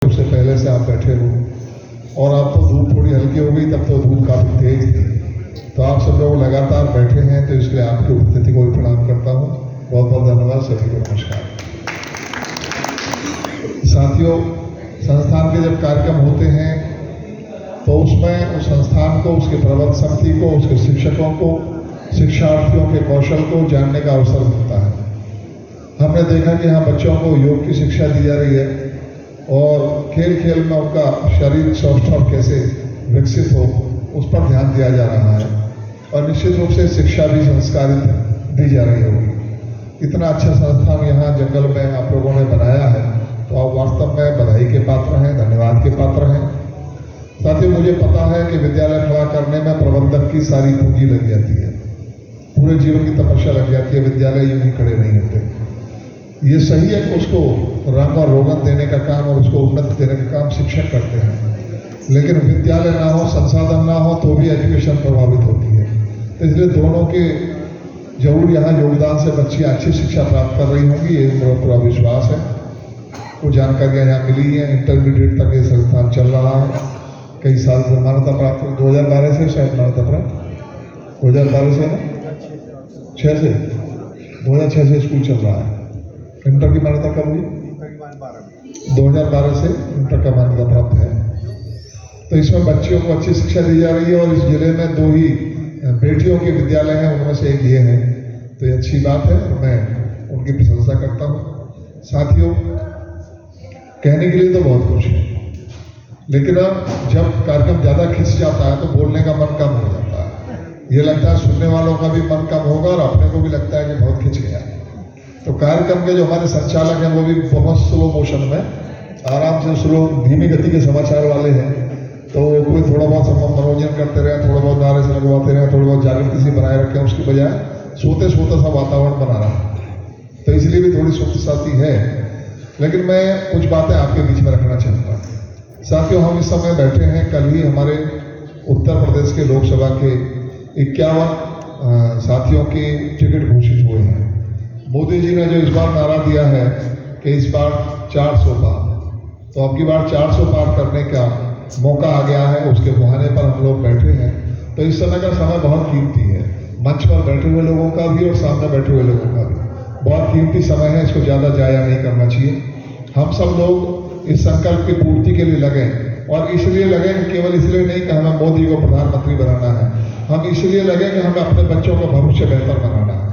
उससे पहले से आप बैठे हो, और अब तो धूप थोड़ी हल्की हो गई, तब तो धूप काफी तेज थी। तो आप सब लोग लगातार बैठे हैं, तो इसलिए आपकी उपस्थिति को भी प्रणाम करता हूँ। बहुत बहुत धन्यवाद, सभी को नमस्कार। साथियों, संस्थान के जब कार्यक्रम होते हैं तो उसमें उस संस्थान को, उसके प्रबंधन समिति को, उसके शिक्षकों को, शिक्षार्थियों के कौशल को जानने का अवसर मिलता है। हमने देखा कि यहाँ बच्चों को योग की शिक्षा दी जा रही है और खेल खेल में उनका शारीरिक स्वास्थ्य कैसे विकसित हो, उस पर ध्यान दिया जा रहा है। और निश्चित रूप से शिक्षा भी संस्कारित दी जा रही होगी। इतना अच्छा संस्थान यहाँ जंगल में आप लोगों ने बनाया है, तो आप वास्तव में बधाई के पात्र हैं, धन्यवाद के पात्र हैं। साथ ही मुझे पता है कि विद्यालय खड़ा करने में प्रबंधक की सारी पूंजी लग जाती है, पूरे जीवन की तपस्या लग जाती है। विद्यालय यूं ही खड़े नहीं होते। ये सही है कि उसको रंग और रोगन देने का काम और उसको उन्नति देने का काम शिक्षक करते हैं, लेकिन विद्यालय ना हो, संसाधन ना हो, तो भी एजुकेशन प्रभावित होती है। तो इसलिए दोनों के जरूर यहाँ योगदान से बच्चियाँ अच्छी शिक्षा प्राप्त कर रही होंगी, ये मेरा पूरा विश्वास है। कुछ जानकारियाँ यहाँ मिली हैं। इंटरमीडिएट तक ये संस्थान चल रहा है, कई साल से मान्यता प्राप्त, 2012 से शायद मान्यता प्राप्त, 2012 से ना 6 से 2006 से स्कूल चल रहा है। इंटर की मान्यता कब हुई? 2012 से इंटर का मान्यता प्राप्त है। तो इसमें बच्चियों को अच्छी शिक्षा दी जा रही है और इस जिले में 2 ही बेटियों के विद्यालय हैं, उनमें से एक ये है। तो ये अच्छी बात है, मैं उनकी प्रशंसा करता हूँ। साथियों, कहने के लिए तो बहुत कुछ है, लेकिन अब जब कार्यक्रम ज़्यादा खिंच जाता है तो बोलने का मन कम हो जाता है। ये लगता है सुनने वालों का भी मन कम होगा और अपने को भी लगता है कि बहुत खिंच गया। तो कार्यक्रम के जो हमारे संचालक हैं वो भी बहुत स्लो मोशन में, आराम से स्लो, धीमी गति के समाचार वाले हैं। तो कोई थोड़ा बहुत मनोरंजन करते रहे, थोड़ा बहुत नारे से लगवाते रहे, थोड़ा बहुत जागृति से बनाए रखें, उसकी बजाय सोते सोते सा वातावरण बना रहा। तो इसलिए भी थोड़ी सुस्त साथी है, लेकिन मैं कुछ बातें आपके बीच में रखना चाहता हूँ। साथियों, हम इस समय बैठे हैं, कल ही हमारे उत्तर प्रदेश के लोकसभा के 51 साथियों के टिकट घोषित हुए हैं। मोदी जी ने जो इस बार नारा दिया है कि इस बार 400 पार, तो अब की बार 400 पार करने का मौका आ गया है, उसके बहाने पर हम लोग बैठे हैं। तो इस समय का समय बहुत कीमती है, मंच पर बैठे हुए लोगों का भी और सामने बैठे हुए लोगों का भी बहुत कीमती समय है। इसको ज़्यादा जाया नहीं करना चाहिए। हम सब लोग इस संकल्प की पूर्ति के लिए लगे, और इसलिए लगे कि केवल इसलिए नहीं कि हमें मोदी को प्रधानमंत्री बनाना है, हम इसलिए लगे कि हमें अपने बच्चों का भविष्य बेहतर बनाना है।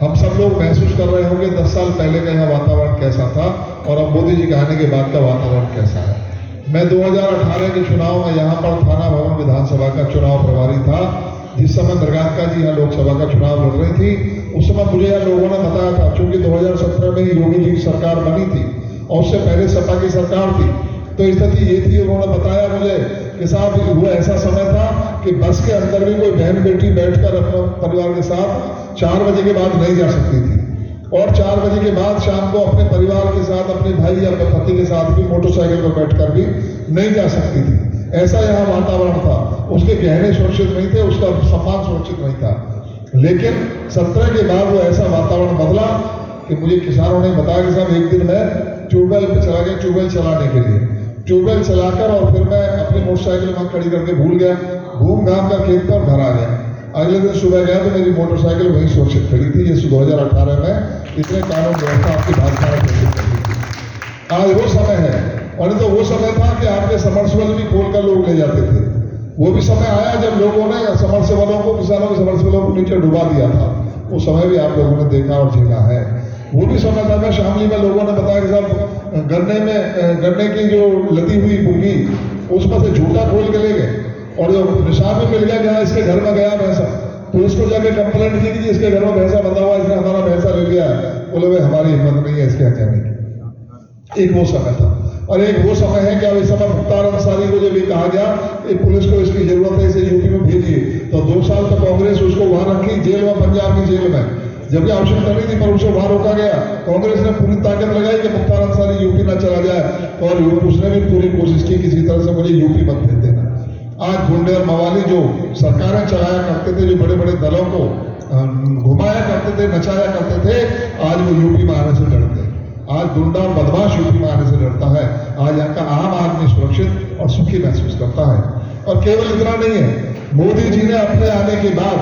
हम सब लोग महसूस कर रहे होंगे 10 साल पहले का यह वातावरण कैसा था और अब मोदी जी के आने के बाद का वातावरण कैसा है। मैं 2018 के चुनाव में यहाँ पर थाना भवन विधानसभा का चुनाव प्रभारी था, जिस समय मृगांका जी यहाँ लोकसभा का चुनाव लड़ रही थी। उस समय मुझे यहाँ लोगों ने बताया था, चूंकि 2017 में ही योगी जी की सरकार बनी थी और उससे पहले सपा की सरकार थी, तो स्थिति ये थी। उन्होंने बताया मुझे कि साहब, वो ऐसा समय था कि बस के अंदर भी कोई बहन बेटी बैठकर अपने परिवार के साथ 4 बजे के बाद नहीं जा सकती थी, और 4 बजे के बाद शाम को अपने परिवार के साथ, अपने भाई या अपने पति के साथ भी मोटरसाइकिल पर बैठकर भी नहीं जा सकती थी। ऐसा यहाँ वातावरण था। उसके गहने सुरक्षित नहीं थे, उसका सम्मान सुरक्षित नहीं था। लेकिन 17 के बाद वो ऐसा वातावरण बदला कि मुझे किसानों ने बताया कि साहब, एक दिन मैं ट्यूबवेल पे चला गया, ट्यूबवेल चलाने के लिए, ट्यूबवेल चलाकर, और फिर मैं अपनी मोटरसाइकिल वहां खड़ी करके भूल गया, घूम घाम कर खेत पर घर आ गया। अगले दिन सुबह गया तो मेरी मोटरसाइकिल वहीं सुरक्षित खड़ी थी। ये 2018 में इतने कानून व्यवस्था आपकी भाजपा ने घोषित कर दी थी। आज वो समय है, और तो वो समय था कि आपके समरसेबल भी खोलकर लोग ले जाते थे। वो भी समय आया जब लोगों ने समरसेबलों को, किसानों के समरसेबलों को नीचे डुबा दिया था। वो समय भी आप लोगों ने देखा और झेला है। वो भी समय था मैं शामली में, लोगों ने बताया कि साहब, गन्ने की जो लदी हुई बुग्गी, उसमें से झूठा खोल के ले गए, और जो निशान भी मिल गया कि हाँ, इसके घर में गया भैंसा। तो इसको जाके कंप्लेंट की कि इसके घर में भैंसा बंधा हुआ, इसने हमारा भैंसा ले लिया। बोले भाई, हमारी हिम्मत नहीं है इसके यहाँ जाने की। एक वो समय था, और एक वो समय है कि अब इस समय मुख्तार अंसारी को जब ये कहा गया कि पुलिस को इसकी जरूरत है, इसे यूपी में भेजिए, तो 2 साल तक कांग्रेस उसको वहां रखी जेल में, पंजाब की जेल में, जबकि आवश्यकता नहीं थी, पर उसे वहां रोका गया। कांग्रेस ने पूरी ताकत लगाई कि मुख्तार अंसारी यूपी ना चला जाए, और उसने भी पूरी कोशिश की किसी तरह से मुझे यूपी मत भेज देना। आज गुंडे और मवाली जो सरकारें चलाया करते थे, जो बड़े बड़े दलों को घुमाया करते थे, नचाया करते थे, आज वो यूपी में आने से डरते हैं। आज गुंडा और बदमाश यूपी में आने से डरता है। आज यहाँ का आम आदमी सुरक्षित और सुखी महसूस करता है। और केवल इतना नहीं है, मोदी जी ने अपने आने के बाद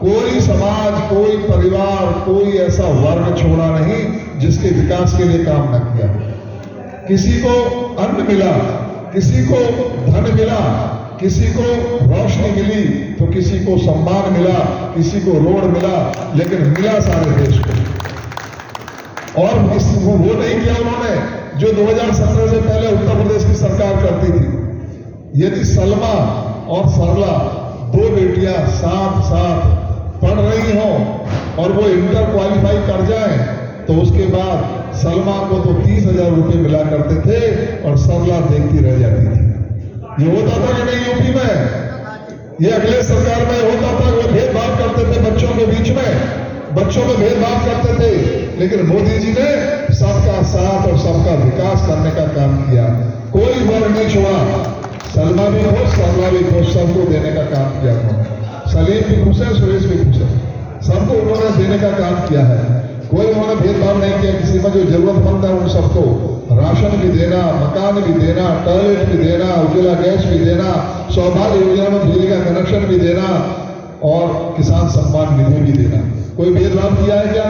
कोई समाज, कोई परिवार, कोई ऐसा वर्ग छोड़ा नहीं जिसके विकास के लिए काम न किया। किसी को अन्न मिला, किसी को धन मिला, किसी को रोशनी मिली, तो किसी को सम्मान मिला, किसी को रोड मिला, लेकिन मिला सारे देश को। और वो नहीं किया उन्होंने जो 2017 से पहले उत्तर प्रदेश की सरकार करती थी। यदि सलमा और सरला दो बेटियां साथ साथ पढ़ रही हों और वो इंटर क्वालिफाई कर जाएं, तो उसके बाद सलमा को तो 30,000 रुपए मिला करते थे और सरला देखती रह जाती थी। ये होता था कि नहीं यूपी में? ये अगले सरकार में होता था। वो भेदभाव करते थे बच्चों के बीच में, बच्चों में भेदभाव करते थे। लेकिन मोदी जी ने सबका साथ और सबका विकास करने का काम किया। कोई वर्ग नहीं छोड़ा। सलमा भी हो, सरला भी हो, सबको देने का काम किया उन्होंने। सलीम भी खुश है, सुरेश भी खुश है, सबको उन्होंने देने का काम किया है। कोई उन्होंने भेदभाव नहीं किया किसी में। जो जरूरतमंद है उन सबको राशन भी देना, मकान भी देना, टॉयलेट भी देना, उज्ज्वला गैस भी देना, सौभाग्य योजना में बिजली का कनेक्शन भी देना और किसान सम्मान निधि भी देना। कोई भेदभाव किया है क्या?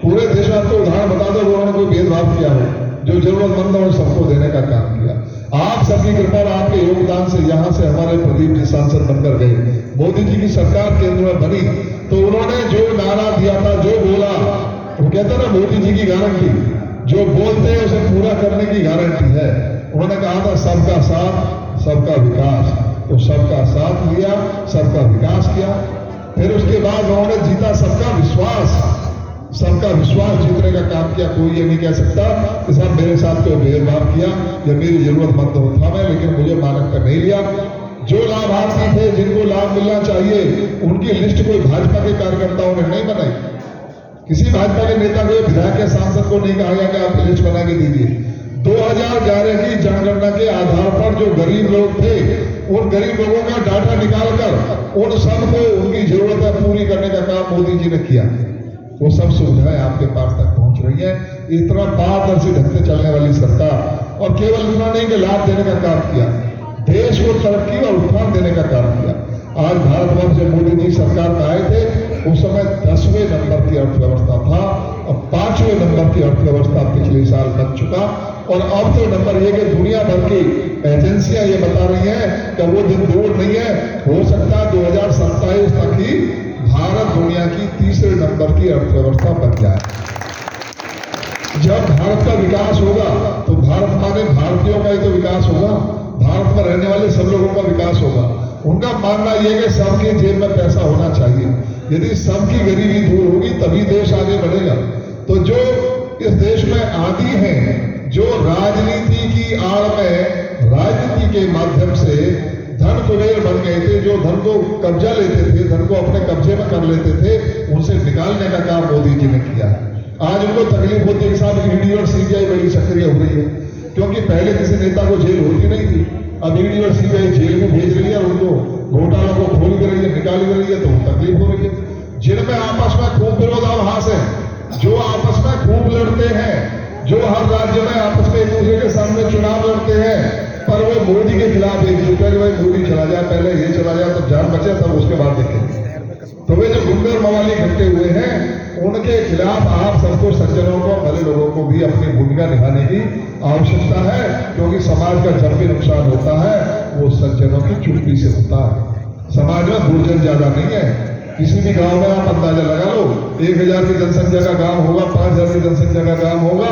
पूरे देश में आपको उदाहरण बता दो उन्होंने कोई भेदभाव किया हो। जो जरूरतमंद है उन सबको देने का काम किया। आप सबकी कृपा और आपके योगदान से यहां से हमारे प्रदीप जी सांसद बनकर गए। मोदी जी की सरकार केंद्र में बनी तो उन्होंने जो नारा दिया था, जो बोला, वो कहते ना मोदी जी की गारंटी, जो बोलते हैं उसे पूरा करने की गारंटी है। उन्होंने कहा था सबका साथ सबका विकास, तो सबका साथ लिया, सबका विकास किया। फिर उसके बाद उन्होंने जीता सबका विश्वास। सबका विश्वास जीतने का काम किया। कोई ये नहीं कह सकता कि साहब मेरे साथ कोई भेदभाव किया या मेरी जरूरतमंद था मैं, लेकिन मुझे मानक कर नहीं लिया। जो लाभार्थी थे, जिनको लाभ मिलना चाहिए, उनकी लिस्ट कोई भाजपा के कार्यकर्ताओं ने नहीं बनाई। किसी भाजपा के नेता को, विधायक या सांसद को नहीं कहा गया कि आप लिस्ट बना के दीजिए। 2011 की जनगणना के आधार पर जो गरीब लोग थे, उन गरीब लोगों का डाटा निकालकर उन सबको उनकी जरूरतें पूरी करने का काम मोदी जी ने किया। वो सब सुविधाएं आपके पास तक पहुंच रही है। इतना पारदर्शी ढंग से चलने वाली सरकार। और केवल इतना नहीं कि लाभ देने का काम किया, देश को तरक्की और उत्थान देने का काम किया। आज भारतवर्ष जब मोदी जी सरकार में आए थे, उस समय 10वें नंबर की अर्थव्यवस्था था, अब 5वें नंबर की अर्थव्यवस्था पिछले साल बन चुका। और अब तो नंबर ये कि दुनिया भर की एजेंसियां ये बता रही हैं कि वो दिन दूर नहीं है, हो सकता है 2027 तक ही भारत दुनिया की तीसरे नंबर की अर्थव्यवस्था बन जाए। जब भारत का विकास होगा तो भारत माने भारतीयों का ही तो विकास होगा, भारत में रहने वाले सब लोगों का विकास होगा। उनका मानना यह कि सबके जेब में पैसा होना चाहिए। यदि सबकी गरीबी दूर होगी तभी देश आगे बढ़ेगा। तो जो इस देश में आदी हैं, जो राजनीति की आड़ में राजनीति के माध्यम से धन कुबेर बन गए थे, जो धन को कब्जा लेते थे, धन को अपने कब्जे में कर लेते थे, उनसे निकालने का काम मोदी जी ने किया। आज उनको तकलीफ होती है कि साहब ईडी और सीबीआई बड़ी सक्रिय हो रही है, क्योंकि पहले किसी नेता को जेल होती नहीं थी। अब ईडी और सीबीआई जेल में भेज रही है और उनको घोटाला को खोल कर रही है, निकाल कर रही है, तो तकलीफ हो रही है। जिनमें आपस में खूब विरोधाभास है, जो आपस में खूब लड़ते हैं, जो हर राज्य में आपस में एक दूसरे के सामने चुनाव लड़ते हैं, पर वो मोदी के खिलाफ एकजुट है कि भाई मोदी चला जाए, पहले ये चला जाए तो जान बचे, तब उसके बाद देखेंगे। तो वे जो गुंडे और मवाली इकट्ठे हुए हैं, उनके खिलाफ आप सबको, सज्जनों को, भले लोगों को भी अपनी भूमिका निभाने की आवश्यकता है, क्योंकि समाज का जब भी नुकसान होता है वो सज्जनों की चुप्पी से होता है। समाज में दुर्जन ज्यादा नहीं है। किसी भी गांव में आप अंदाजा लगा लो, 1000 की जनसंख्या का गांव होगा, 5000 की जनसंख्या का गांव होगा,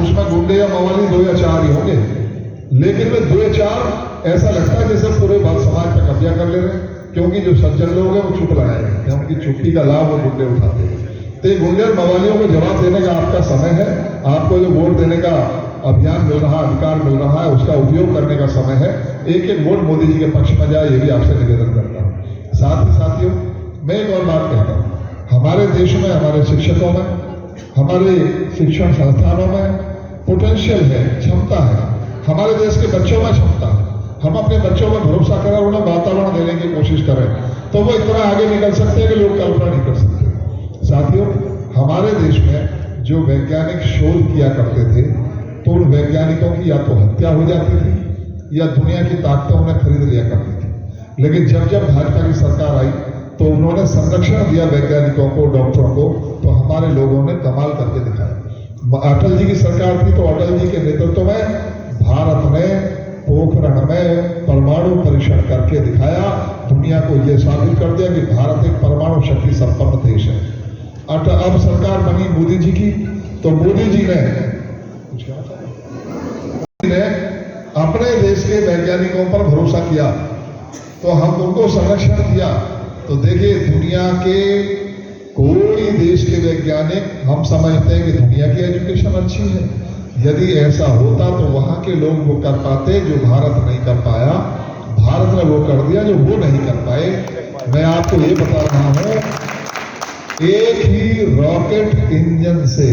उसमें गुंडे या मवाली 2 या 4 ही होंगे। लेकिन वे 2 या 4 ऐसा लगता है जैसे पूरे समाज पर कब्जा कर ले रहे हैं, क्योंकि जो सज्जन लोग हैं वो चुप लगाए हैं, उनकी चुप्पी का लाभ वो गुंडे उठाते हैं। तो गुंडे और मवालियों को जवाब देने का आपका समय है। आपको जो वोट देने का अभियान मिल रहा, अधिकार मिल रहा है, उसका उपयोग करने का समय है। एक एक वोट मोदी जी के पक्ष में जाए, ये भी आपसे निवेदन करता हूँ। साथ ही साथियों, मैं एक और बात कहता हूँ, हमारे देश में, हमारे शिक्षकों में, हमारे शिक्षण संस्थानों में पोटेंशियल है, क्षमता है। हमारे देश के बच्चों में क्षमता है। हम अपने बच्चों में भरोसा करें, उन्हें वातावरण देने की कोशिश करें, तो वो इतना आगे निकल सकते हैं कि लोग कल्पना नहीं कर सकते। साथियों, हमारे देश में जो वैज्ञानिक शोध किया करते थे, तो उन वैज्ञानिकों की या तो हत्या हो जाती थी या दुनिया की ताकतें उन्हें खरीद लिया करती थी। लेकिन जब जब भाजपा की सरकार आई तो उन्होंने संरक्षण दिया वैज्ञानिकों को, डॉक्टरों को, तो हमारे लोगों ने कमाल करके दिखाया। अटल जी की सरकार थी तो अटल जी के नेतृत्व में भारत ने पोखरण में परमाणु परीक्षण करके दिखाया, दुनिया को यह साबित कर दिया कि भारत एक परमाणु शक्ति संपन्न देश है। अब सरकार बनी मोदी जी की, तो मोदी जी ने अपने देश के वैज्ञानिकों पर भरोसा किया, तो हम उनको संरक्षण दिया। तो देखिए, दुनिया के कोई देश के वैज्ञानिक, हम समझते हैं कि दुनिया की एजुकेशन अच्छी है, यदि ऐसा होता तो वहां के लोग वो कर पाते जो भारत नहीं कर पाया। भारत ने वो कर दिया जो वो नहीं कर पाए। मैं आपको ये बता रहा हूं, एक ही रॉकेट इंजन से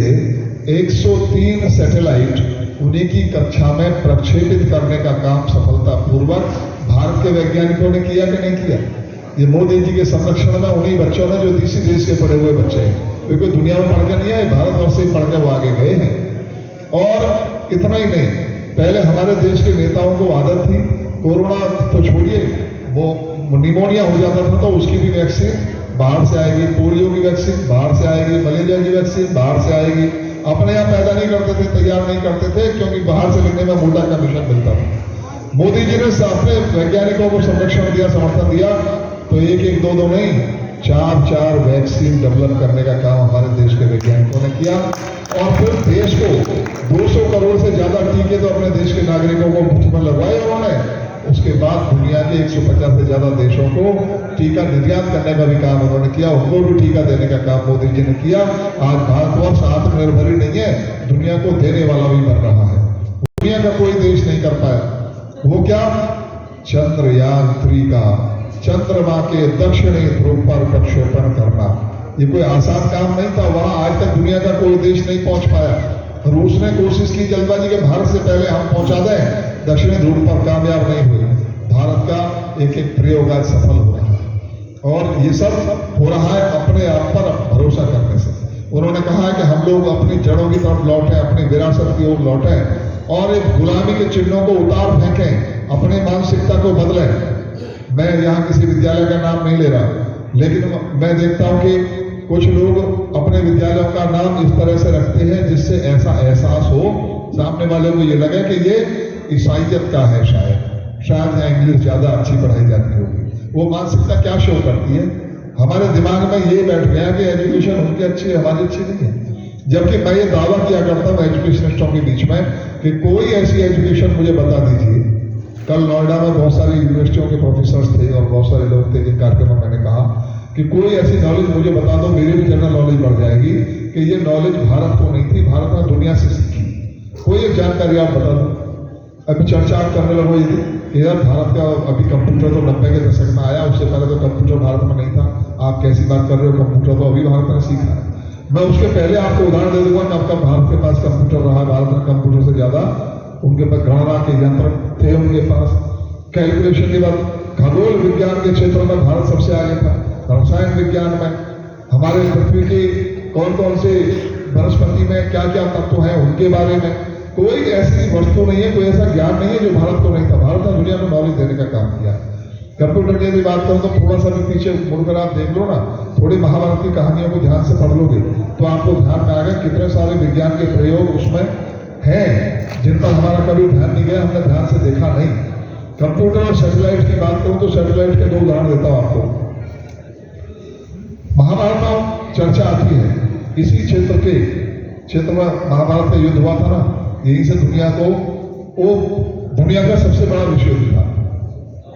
103 सैटेलाइट उन्हीं की कक्षा में प्रक्षेपित करने का काम सफलतापूर्वक भारत के वैज्ञानिकों ने किया कि नहीं किया। ये मोदी जी के संरक्षण में उन्हीं बच्चों ने, जो दूसरी देश के पढ़े हुए बच्चे हैं, वे कोई दुनिया में पढ़ के नहीं आए, भारतवर्ष से पढ़ के वो आगे गए हैं। और इतना ही नहीं, पहले हमारे देश के नेताओं को आदत थी, कोरोना तो छोड़िए, वो निमोनिया हो जाता था तो उसकी भी वैक्सीन बाहर से आएगी, पोलियो की वैक्सीन बाहर से आएगी, मलेरिया की वैक्सीन बाहर से आएगी। अपने यहाँ पैदा नहीं करते थे, तैयार नहीं करते थे, क्योंकि बाहर से लेने में मोटा कमीशन मिलता था। मोदी जी ने अपने वैज्ञानिकों को संरक्षण दिया, समर्थन दिया, तो एक दो नहीं, 4 वैक्सीन डेवलप करने का काम हमारे देश के वैज्ञानिकों ने किया। और फिर देश को 200 करोड़ से ज्यादा टीके तो अपने देश के नागरिकों को मुफ्त में लगवाए उन्होंने। उसके बाद दुनिया के 150 से ज्यादा देशों को टीका निर्यात करने का भी काम उन्होंने किया, उनको भी टीका देने का काम मोदी जी ने किया। आज भारतवर्ष आत्मनिर्भर ही नहीं है, दुनिया को देने वाला भी बन रहा है। दुनिया का कोई देश नहीं कर पाया। वो क्या? चंद्रयान 3 का चंद्रमा के दक्षिणी ध्रुव पर प्रक्षेपण करना, ये कोई आसान काम नहीं था। वहां आज तक दुनिया का कोई देश नहीं पहुंच पाया। रूस ने कोशिश की जल्दबाजी के भारत से पहले हम पहुंचा दें, दक्षिणी ध्रुव पर, कामयाब नहीं हुई। भारत का एक प्रयोग आज सफल हो रहा है, और ये सब हो रहा है अपने आप पर भरोसा करने से। उन्होंने कहा है कि हम लोग अपनी जड़ों की तरफ लौटें, अपनी विरासत की ओर लौटें और एक गुलामी के चिन्हों को उतार फेंकें, अपनी मानसिकता को बदलें। मैं यहाँ किसी विद्यालय का नाम नहीं ले रहा, लेकिन मैं देखता हूँ कि कुछ लोग अपने विद्यालयों का नाम इस तरह से रखते हैं जिससे ऐसा एहसास हो सामने वाले को ये लगे कि ये ईसाइयत का है, शायद यहाँ इंग्लिश ज्यादा अच्छी पढ़ाई जाती होगी। वो मानसिकता क्या शो करती है? हमारे दिमाग में ये बैठ गया कि एजुकेशन उनकी अच्छी है, हमारी अच्छी नहीं है। जबकि मैं ये दावा किया करता हूँ एजुकेशनिस्टों के बीच में कि कोई ऐसी एजुकेशन मुझे बता दीजिए। कल नोएडा में बहुत सारी यूनिवर्सिटियों के प्रोफेसर थे और बहुत सारे लोग थे, जिन कार्यक्रम में मैंने कहा कि कोई ऐसी नॉलेज मुझे बता दो, मेरी भी जनरल नॉलेज बढ़ जाएगी, कि ये नॉलेज भारत को नहीं थी, भारत ने दुनिया से सीखी। कोई एक जानकारी आप बता दो। अभी चर्चा आप करने लगो यदि यार भारत का अभी कंप्यूटर तो 90 के दशक में आया, उससे पहले तो कंप्यूटर भारत में नहीं था, आप कैसी बात कर रहे हो, कंप्यूटर तो अभी भारत ने सीखा है। मैं उसके पहले आपको उदाहरण दे दूंगा कब कब भारत के पास कंप्यूटर रहा। भारत में कंप्यूटर से ज्यादा उनके पास गणना के यंत्र थे, उनके पास कैलकुलेशन के बाद खगोल विज्ञान के क्षेत्र में भारत सबसे आगे था। रसायन विज्ञान में हमारे पृथ्वी के कौन कौन से वनस्पति में क्या क्या तत्व हैं उनके बारे में कोई ऐसी वस्तु नहीं है, कोई ऐसा ज्ञान नहीं है जो भारत को नहीं था। भारत ने दुनिया को नॉलेज देने का काम किया। कंप्यूटर की यदि बात करूं तो थोड़ा सा भी पीछे मुड़कर आप देख लो ना, थोड़ी महाभारत की कहानियों को ध्यान से पढ़ लोगे तो आपको ध्यान में आएगा कितने सारे विज्ञान के प्रयोग उसमें हैं जिन पर हमारा कभी ध्यान नहीं गया, हमने ध्यान से देखा नहीं। कंप्यूटर और सैटेलाइट की बात करूं तो सैटेलाइट के 2 उदाहरण देता हूं आपको। महाभारत में चर्चा आती है, इसी क्षेत्र में महाभारत का युद्ध हुआ था ना, यहीं से दुनिया को, वो दुनिया का सबसे बड़ा विश्व युद्ध था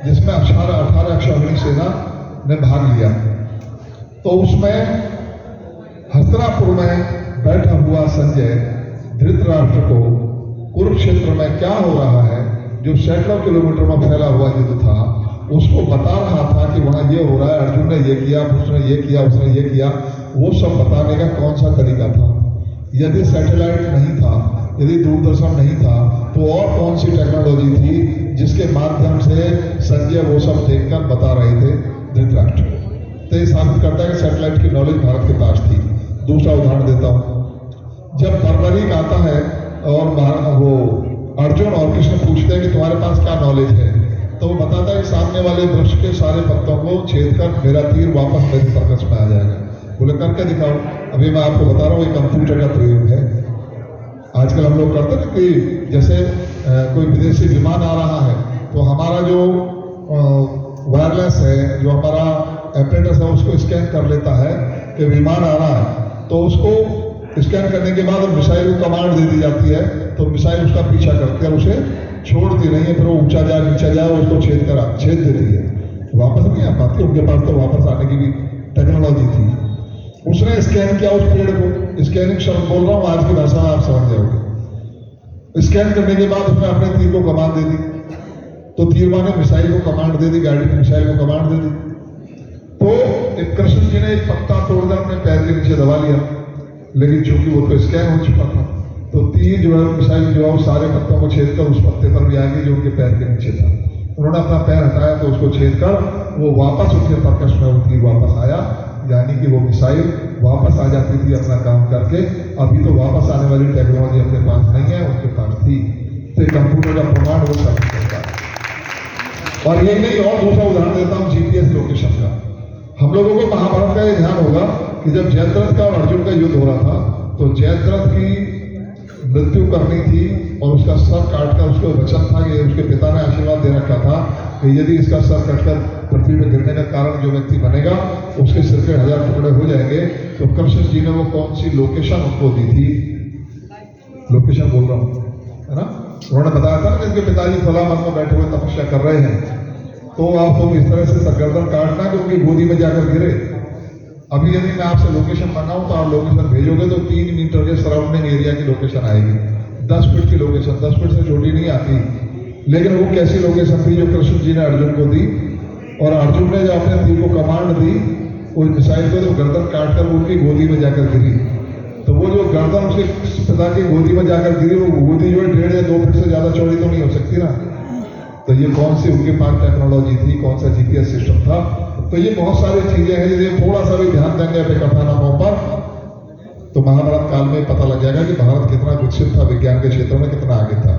जिसमें 18 अक्षौहिणी सेना ने भाग लिया। तो उसमें हस्तिनापुर में बैठा हुआ संजय धृतराष्ट्र को कुरुक्षेत्र में क्या हो रहा है, जो सैकड़ों किलोमीटर में फैला हुआ युद्ध था, उसको बता रहा था कि वहां ये हो रहा है, अर्जुन ने ये किया, उसने ये किया, उसने ये किया। वो सब बताने का कौन सा तरीका था? यदि सैटेलाइट नहीं था, यदि दूरदर्शन नहीं था, तो और कौन सी टेक्नोलॉजी थी जिसके माध्यम से संजय वो सब देखकर बता रहे थे धृतराष्ट्र को? तो ये साबित करता है कि सैटेलाइट की नॉलेज भारत के पास थी। दूसरा उदाहरण देता हूं, जब बर्बरीक आता है और वो अर्जुन और कृष्ण पूछते हैं कि तुम्हारे पास क्या नॉलेज है, तो वो बताता है सामने वाले वृक्ष के सारे पत्तों को छेद कर मेरा तीर वापस मेरे सर्कस में आ जाएगा। बोले करके दिखाओ। अभी मैं आपको बता रहा हूँ, ये कंप्यूटर का प्रयोग है। आजकल हम लोग करते हैं कि जैसे कोई विदेशी विमान आ रहा है तो हमारा जो वायरलेस है, जो हमारा एपरेटस है, उसको स्कैन कर लेता है कि विमान आ रहा है, तो उसको स्कैन करने के बाद मिसाइल को कमांड दे दी जाती है, तो मिसाइल उसका पीछा करती है, उसे छोड़ती नहीं है, फिर वो ऊंचा जाए नीचा जाए उसको छेद देती है, वापस नहीं आ पाती। उनके पास तो वापस आने की भी टेक्नोलॉजी थी। उसने स्कैन किया उस पेड़ को, स्कैनिंग शब्द बोल रहा हूँ, आज की भाषा में आप समझ जाओगे। स्कैन करने के बाद उसने अपने तीर को कमांड दे दी, तो तीरवा ने मिसाइल को कमांड दे दी, गाड़ी की मिसाइल को कमांड दे दी। तो कृष्ण जी ने एक पत्ता तोड़कर अपने पैर के नीचे दबा लिया, लेकिन चूंकि वो तो स्कैन हो चुका था, तो तीर जो है मिसाइल जो है वो सारे पत्तों को छेद कर उस पत्ते पर भी आ गई जो उनके पैर के नीचे था। उन्होंने अपना पैर हटाया तो उसको छेद कर वो वापस उनके सर्कस में वो तीर वापस आया, यानी कि वो मिसाइल वापस आ जाती थी अपना काम करके। अभी तो वापस आने वाली टेक्नोलॉजी अपने पास नहीं है, उनके पास थी। तो कंप्यूटर का प्रमाण वो सब करता है। और यही नहीं, और दूसरा उदाहरण देता हूँ जीपीएस लोकेशन का। हम लोगों को महाभारत का यह ध्यान होगा कि जब जयद्रथ का और अर्जुन का युद्ध हो रहा था, तो जयद्रथ की मृत्यु करनी थी और उसका सर काटकर, उसको वचन था कि उसके पिता ने आशीर्वाद दे रखा था कि यदि इसका सर कटकर पृथ्वी में गिरने का कारण जो व्यक्ति बनेगा उसके सिर के 1000 टुकड़े हो जाएंगे। तो कृष्ण जी ने वो कौन सी लोकेशन उनको दी थी, लोकेशन बोल रहा हूँ, है ना। उन्होंने बताया था ना कि इसके पिताजी फला मन में बैठे हुए तपस्या कर रहे हैं, तो आपको इस तरह से गर्दन काटना कि उनकी गोदी में जाकर गिरे। अभी यदि मैं आपसे लोकेशन मंगाऊं तो आप लोकेशन भेजोगे तो 3 मीटर के सराउंडिंग एरिया की लोकेशन आएगी। 10 फीट की लोकेशन, 10 फीट से छोटी नहीं आती। लेकिन वो कैसी लोकेशन थी जो कृष्ण जी ने अर्जुन को दी, और अर्जुन ने जो अपने तीर को कमांड दी उस मिसाइल को, तो गर्दन काटकर उनकी गोदी में जाकर गिरी। तो वो जो गर्दन उसके पिता की गोदी में जाकर गिरी, वो गोदी जो है 1.5 या 2 फीट से ज्यादा चौड़ी तो नहीं हो सकती ना। तो ये कौन सी उनके पास टेक्नोलॉजी थी, कौन सा जीपीएस सिस्टम था। तो ये बहुत सारी चीजें हैं, यदि थोड़ा सा भी ध्यान देंगे अपने कथानकों पर, तो महाभारत काल में पता लग जाएगा कि भारत कितना विकसित था, विज्ञान के क्षेत्र में कितना आगे था।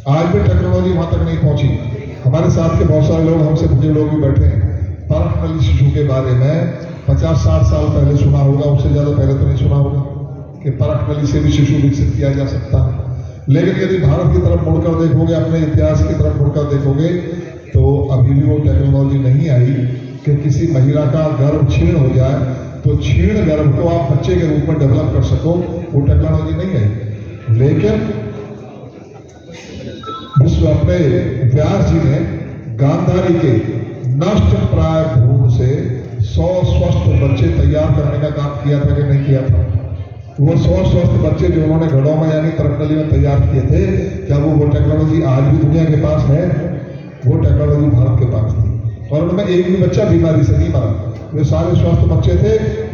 आज भी टेक्नोलॉजी वहां तक नहीं पहुंची। हमारे साथ के बहुत सारे लोग, हमसे बुजुर्ग लोग भी बैठे हैं, परख नली शिशु के बारे में 50-60 साल पहले सुना होगा, उससे ज्यादा पहले तो नहीं सुना होगा कि परख नली से भी शिशु विकसित किया जा सकता है। लेकिन यदि भारत की तरफ मुड़कर देखोगे, अपने इतिहास की तरफ मुड़कर देखोगे, तो अभी भी वो टेक्नोलॉजी नहीं आई कि किसी महिला का गर्भ क्षीण हो जाए तो क्षीण गर्भ को आप बच्चे के रूप में डेवलप कर सको, वो टेक्नोलॉजी नहीं आई। लेकिन विश्व अपने व्यास जी ने गांधारी के नष्ट प्राय भ्रूण से 100 स्वस्थ बच्चे तैयार करने का काम किया था कि नहीं किया था। वो 100 स्वस्थ बच्चे जो उन्होंने घड़ों में यानी तरंगली में तैयार किए थे, क्या वो टेक्नोलॉजी आज भी दुनिया के पास है? वो टेक्नोलॉजी भारत के पास थी, और उनमें एक भी बच्चा बीमारी से नहीं मरा। वे सारे स्वस्थ बच्चे थे,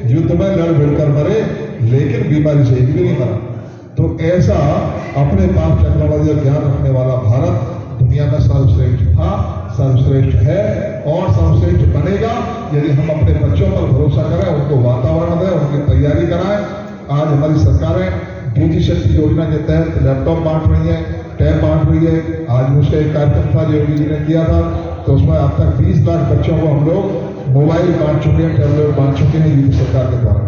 युद्ध में लड़ भिड़कर मरे, लेकिन बीमारी से एक भी नहीं मरा। तो ऐसा अपने पास टेक्नोलॉजी और ज्ञान रखने वाला भारत दुनिया में सर्वश्रेष्ठ था, सर्वश्रेष्ठ है और सर्वश्रेष्ठ बनेगा यदि हम अपने बच्चों पर भरोसा करें, उनको वातावरण दें, उनकी तैयारी कराएं। आज हमारी सरकारें बीजी शक्ति योजना के तहत लैपटॉप बांट रही है, टैब बांट रही है। आज उसका एक कार्यक्रम था जो योगी जी ने किया था, तो उसमें अब तक 20 लाख बच्चों को हम लोग मोबाइल बांट चुके हैं, टैबलेट बांट चुके हैं यूपी सरकार के द्वारा।